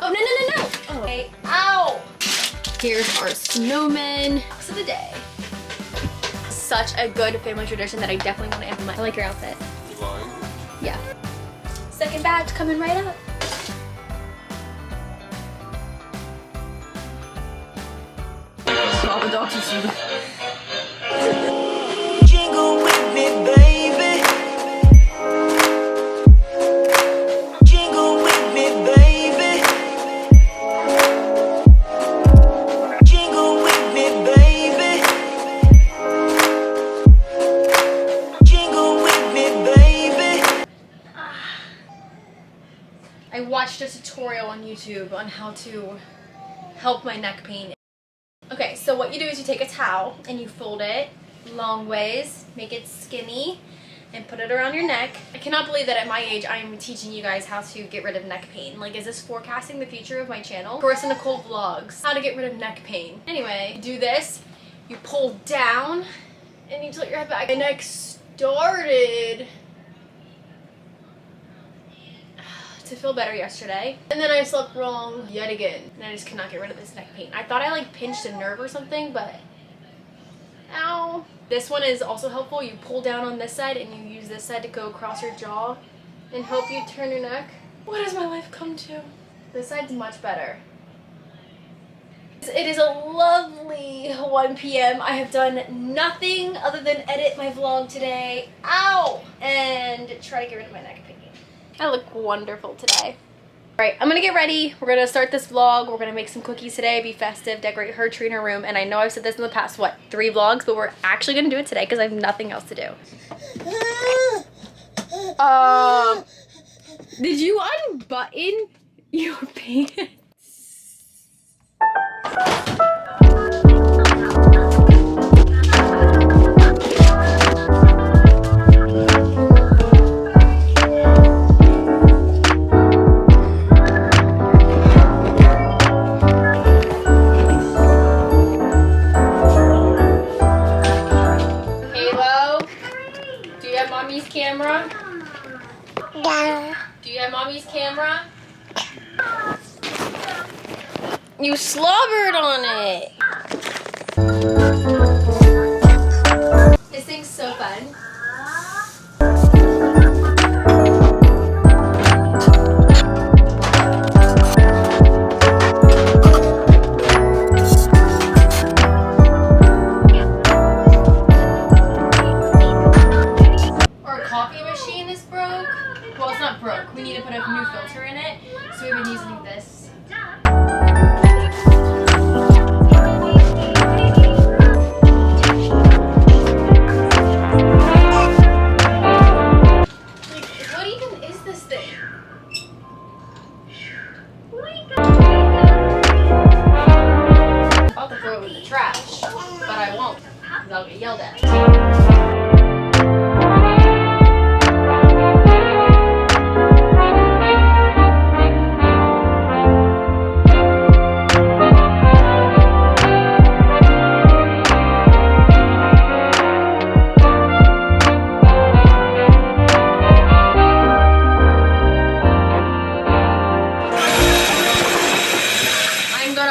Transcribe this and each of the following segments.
Oh, no. Oh. Okay. Ow! Here's our snowman. Looks of the day. Such a good family tradition that I definitely want to implement. I like your outfit. You lying? Yeah. Second batch coming right up. All the dogs are super. Jingle with me, baby. Jingle with me, baby. Jingle with me, baby. Jingle with me, baby. I watched a tutorial on YouTube on how to help my neck pain. Okay, so what you do is you take a towel and you fold it long ways, make it skinny, and put it around your neck. I cannot believe that at my age I am teaching you guys how to get rid of neck pain. Like, is this forecasting the future of my channel? Karissa Nichole vlogs, how to get rid of neck pain. Anyway, you do this, you pull down, and you tilt your head back. My neck started to feel better yesterday, and then I slept wrong yet again, and I just could not get rid of this neck pain. I thought I like pinched a nerve or something, but ow. This one is also helpful. You pull down on this side and you use this side to go across your jaw and help you turn your neck. What has my life come to? This side's much better. It is a lovely 1 p.m. I have done nothing other than edit my vlog today, ow, and try to get rid of my neck pain. I look wonderful today. Alright, I'm gonna get ready. We're gonna start this vlog. We're gonna make some cookies today, be festive, decorate her tree in her room. And I know I've said this in the past, what, 3 vlogs? But we're actually gonna do it today because I have nothing else to do. Did you unbutton your pants? Camera? Yeah. Do you have mommy's camera? You slobbered on it. This thing's so fun. We need to put a new filter in it, so we've been using this. Like, what even is this thing? I'm about to throw it in the trash, but I won't, because I'll get yelled at.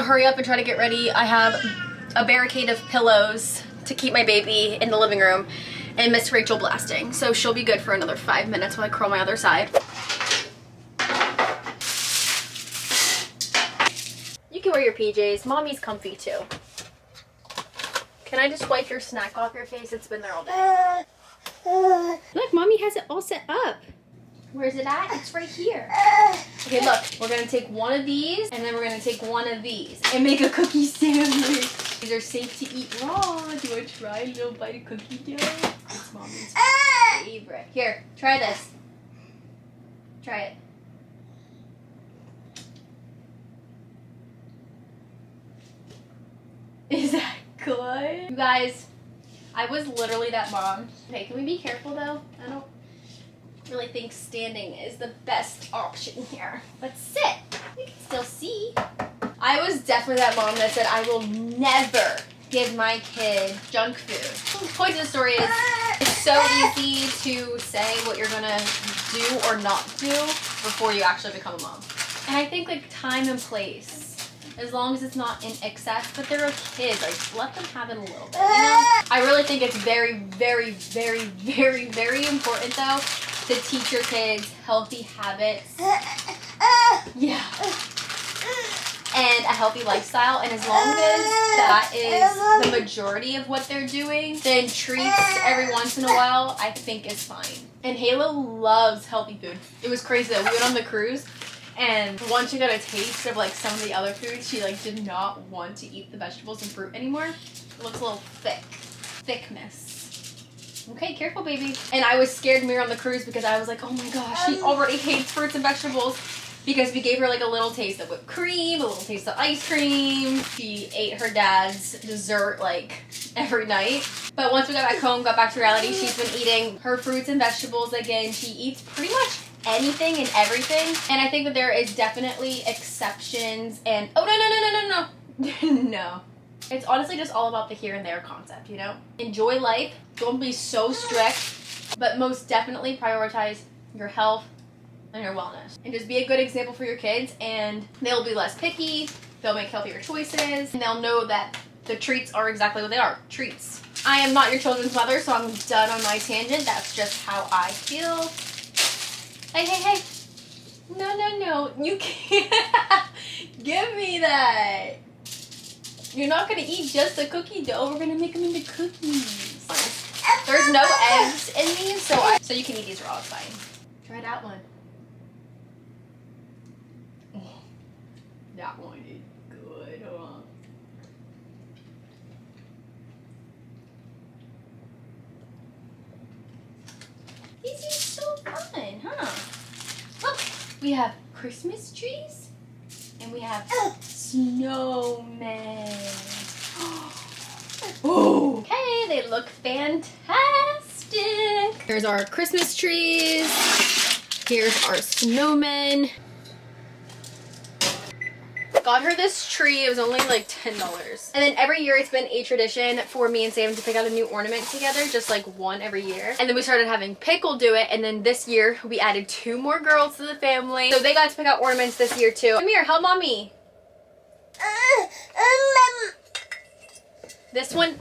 Hurry up and try to get ready. I have a barricade of pillows to keep my baby in the living room and Miss Rachel blasting, so she'll be good for another 5 minutes while I curl my other side. You can wear your PJs. Mommy's comfy too. Can I just wipe your snack off your face? It's been there all day. Look, Mommy has it all set up. Where's it at? It's right here. Okay, look. We're going to take one of these, and then we're going to take one of these and make a cookie sandwich. These are safe to eat raw. Do you want to try a little bite of cookie dough? It's Mommy's favorite. Here, try this. Try it. Is that good? You guys, I was literally that mom. Okay, can we be careful though? I don't really think standing is the best option here. Let's sit. We can still see. I was definitely that mom that said I will never give my kid junk food. The point of the story is it's so easy to say what you're gonna do or not do before you actually become a mom. And I think like time and place. As long as it's not in excess, but they're a kid, like let them have it a little bit, you know? I really think it's very, very, very, very, very important though to teach your kids healthy habits. Yeah. And a healthy lifestyle, and as long as that is the majority of what they're doing, then treats every once in a while I think is fine. And Halo loves healthy food. It was crazy though. We went on the cruise, and once she got a taste of like some of the other foods, she like did not want to eat the vegetables and fruit anymore. It looks a little thickness. Okay, careful baby. And I was scared when we were on the cruise because I was like, oh my gosh, she already hates fruits and vegetables, because we gave her like a little taste of whipped cream, a little taste of ice cream. She ate her dad's dessert like every night. But once we got back home, got back to reality, she's been eating her fruits and vegetables again. She eats pretty much anything and everything. And I think that there is definitely exceptions and oh no. No. It's honestly just all about the here and there concept, you know? Enjoy life, don't be so strict, but most definitely prioritize your health and your wellness. And just be a good example for your kids, and they'll be less picky, they'll make healthier choices, and they'll know that the treats are exactly what they are, treats. I am not your children's mother, so I'm done on my tangent. That's just how I feel. Hey. No. You can't. Give me that. You're not going to eat just the cookie dough. We're going to make them into cookies. There's no eggs in these, so you can eat these raw. It's fine. Try that one. Oh, that one is good, huh? These are so fun, huh? Look, we have Christmas trees, and we have snowmen. Oh, okay, they look fantastic. Here's our Christmas trees. Here's our snowmen. Got her this tree. It was only like $10. And then every year it's been a tradition for me and Sam to pick out a new ornament together, just like one every year. And then we started having Pickle do it, and then this year we added 2 more girls to the family. So they got to pick out ornaments this year too. Come here, help mommy. This one,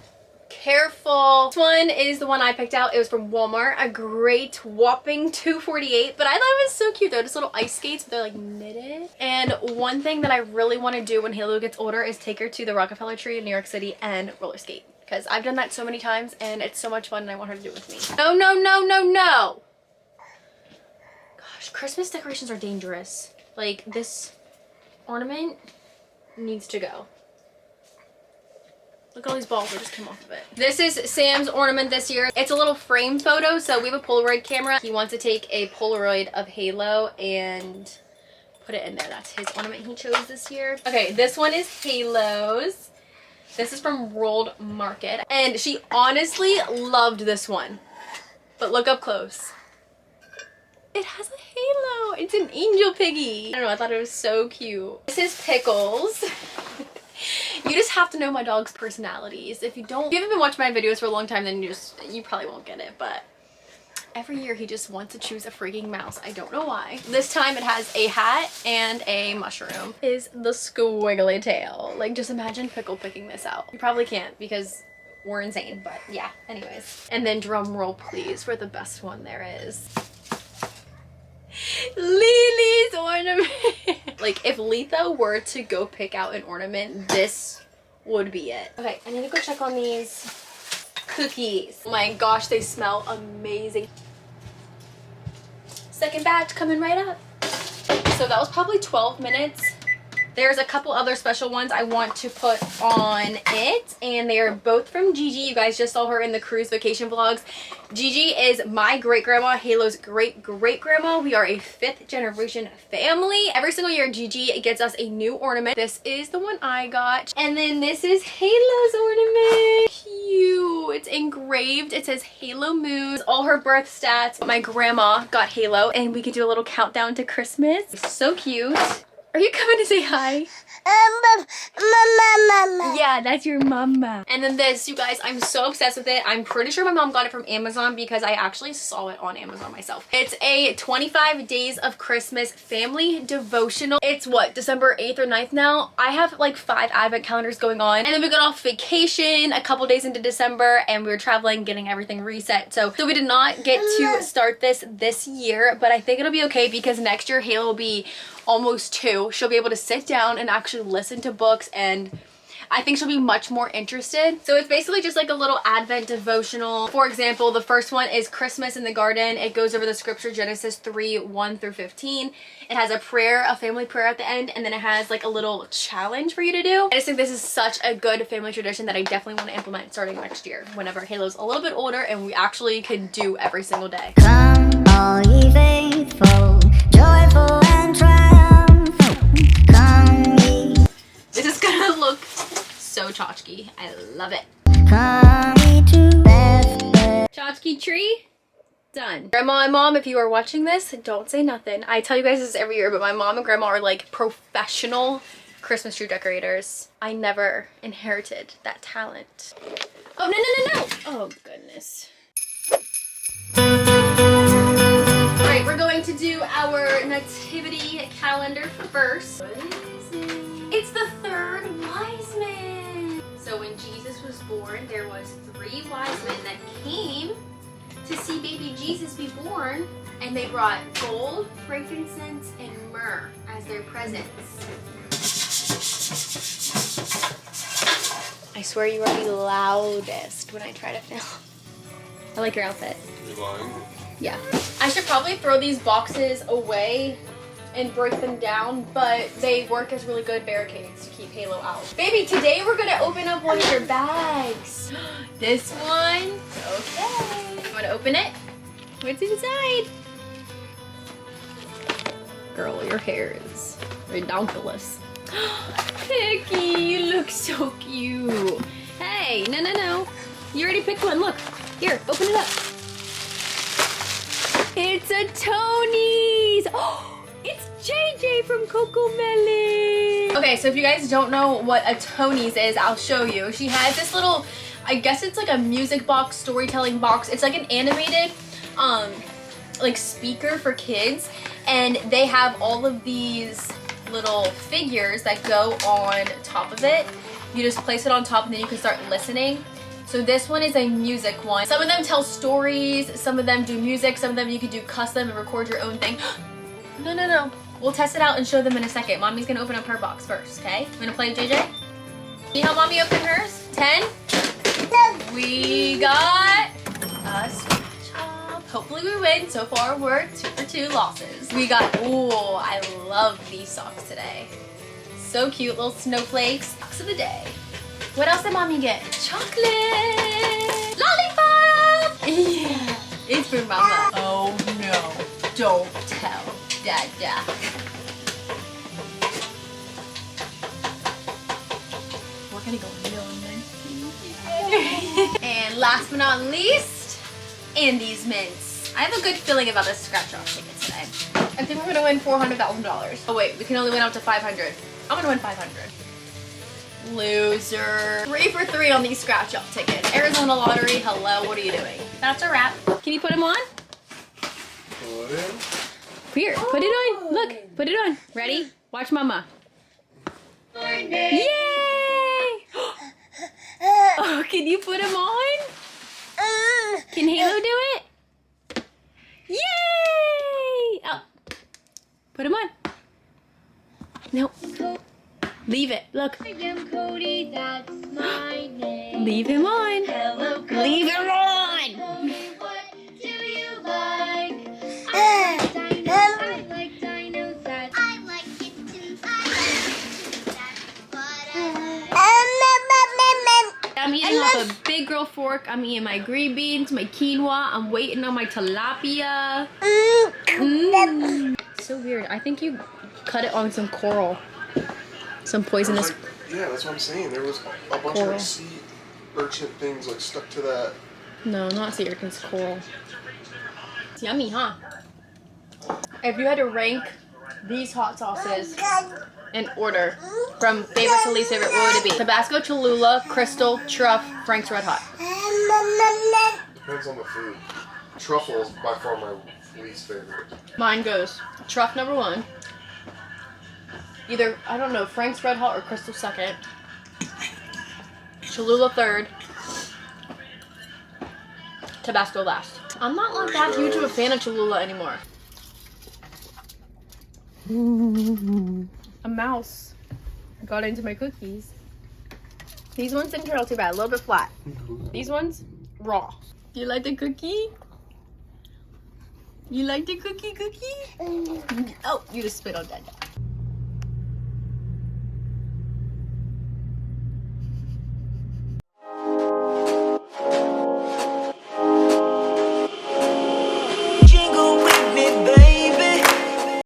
careful. This one is the one I picked out. It was from Walmart. A great whopping $2.48. But I thought it was so cute though. Just little ice skates, but they're like knitted. And one thing that I really want to do when Halo gets older is take her to the Rockefeller Tree in New York City and roller skate. Because I've done that so many times and it's so much fun, and I want her to do it with me. No. Gosh, Christmas decorations are dangerous. Like, this ornament needs to go. Look at all these balls that just came off of it. This is Sam's ornament this year. It's a little frame photo, so we have a Polaroid camera. He wants to take a Polaroid of Halo and put it in there. That's his ornament he chose this year. Okay, this one is Halo's. This is from World Market. And she honestly loved this one. But look up close. It has a halo. It's an angel piggy. I don't know, I thought it was so cute. This is Pickles. You just have to know my dog's personalities. If you haven't been watching my videos for a long time, then you probably won't get it. But every year he just wants to choose a freaking mouse. I don't know why. This time it has a hat and a mushroom. Is the squiggly tail. Like, just imagine Pickle picking this out. You probably can't because we're insane, but yeah, anyways. And then drum roll please for the best one there is. Lily's ornament. Like, if Letha were to go pick out an ornament, this would be it. Okay, I need to go check on these cookies. Oh my gosh, they smell amazing. Second batch coming right up. So that was probably 12 minutes. There's a couple other special ones I want to put on it, and they are both from Gigi. You guys just saw her in the cruise vacation vlogs. Gigi is my great-grandma, Halo's great-great-grandma. We are a 5th generation family. Every single year, Gigi gets us a new ornament. This is the one I got. And then this is Halo's ornament. Cute. It's engraved. It says Halo Moon. All her birth stats. My grandma got Halo, and we could do a little countdown to Christmas. So cute. Are you coming to say hi? Yeah, that's your mama. And then this, you guys, I'm so obsessed with it. I'm pretty sure my mom got it from Amazon because I actually saw it on Amazon myself. It's a 25 Days of Christmas family devotional. It's what, December 8th or 9th now? I have like 5 advent calendars going on. And then we got off vacation a couple days into December and we were traveling, getting everything reset. So we did not get to start this year, but I think it'll be okay because next year Halo will be almost 2. She'll be able to sit down and actually listen to books, and I think she'll be much more interested. So it's basically just like a little Advent devotional. For example, the first one is Christmas in the Garden. It goes over the scripture Genesis 3:1-15. It has a prayer, a family prayer at the end, and then it has like a little challenge for you to do. I just think this is such a good family tradition that I definitely want to implement starting next year whenever Halo's a little bit older and we actually can do every single day. Come, all ye faithful, joyful and triumphant. Come ye. This is gonna look so tchotchke. I love it. Come ye to Bethlehem. Tchotchke tree, done. Grandma and Mom, if you are watching this, don't say nothing. I tell you guys this every year, but my mom and grandma are like professional Christmas tree decorators. I never inherited that talent. Oh, no. Oh, goodness. All right, we're going to do our nativity calendar first. What is it? It's the third wise man. So when Jesus was born, there was 3 wise men that came to see baby Jesus be born, and they brought gold, frankincense, and myrrh as their presents. I swear you are the loudest when I try to film. I like your outfit. You're lying. Yeah. I should probably throw these boxes away and break them down, but they work as really good barricades to keep Halo out. Baby, today we're gonna open up one of your bags. This one? Okay. You wanna open it? What's inside? Girl, your hair is redonkulous. Picky, you look so cute. Hey, no. You already picked one, look. Here, open it up. It's a Tony's! Oh, it's JJ from Coco Melon. Okay, so if you guys don't know what a Tony's is, I'll show you. She has this little, I guess it's like a music box, storytelling box. It's like an animated, like speaker for kids. And they have all of these little figures that go on top of it. You just place it on top and then you can start listening. So this one is a music one. Some of them tell stories, some of them do music, some of them you could do custom and record your own thing. No. We'll test it out and show them in a second. Mommy's gonna open up her box first, okay? You wanna play, JJ? Can you help Mommy open hers? 10? We got a scratch off. Hopefully we win. So far we're 2 for 2 losses. We got, oh, I love these socks today. So cute, little snowflakes. Socks of the day. What else did Mommy get? Chocolate! Lollipop! Yeah, it's for Mama. Oh no, don't tell Dada. We're gonna go million. And last but not least, Andy's mints. I have a good feeling about this scratch off ticket today. I think we're gonna win $400,000. Oh wait, we can only win up to 500. I'm gonna win 500. Loser. 3 for 3 on these scratch off tickets. Arizona lottery, hello, what are you doing? That's a wrap. Can you put them on? Put in. Here, put it on. Look, put it on. Ready? Watch Mama. Yay! Oh, can you put them on? Can Halo do it? Yay! Oh, put them on. No. Leave it. Look. I am Cody, that's my name. Leave him on. Hello, Cody. Leave him on. Tell me, what do you like? I like dinos, that's I like kittens, I like kittens, that's what I'm eating off a big girl fork. I'm eating my green beans, my quinoa. I'm waiting on my tilapia. So weird. I think you cut it on some coral. Some poisonous. Yeah, that's what I'm saying. There was a bunch coral. of sea urchin things like stuck to that. No, not sea urchins, coral. It's yummy, huh? If you had to rank these hot sauces in order from favorite to least favorite, what would it be? Tabasco, Cholula, Crystal, Truff, Frank's Red Hot. Depends on the food. Truffle is by far my least favorite. Mine goes Truff number 1. Either, I don't know, Frank's Red Hot or Crystal second. Cholula third. Tabasco last. I'm not like that huge of a fan of Cholula anymore. A mouse got into my cookies. These ones didn't turn out too bad, a little bit flat. These ones, raw. You like the cookie? You like the cookie? Oh, you just spit on that.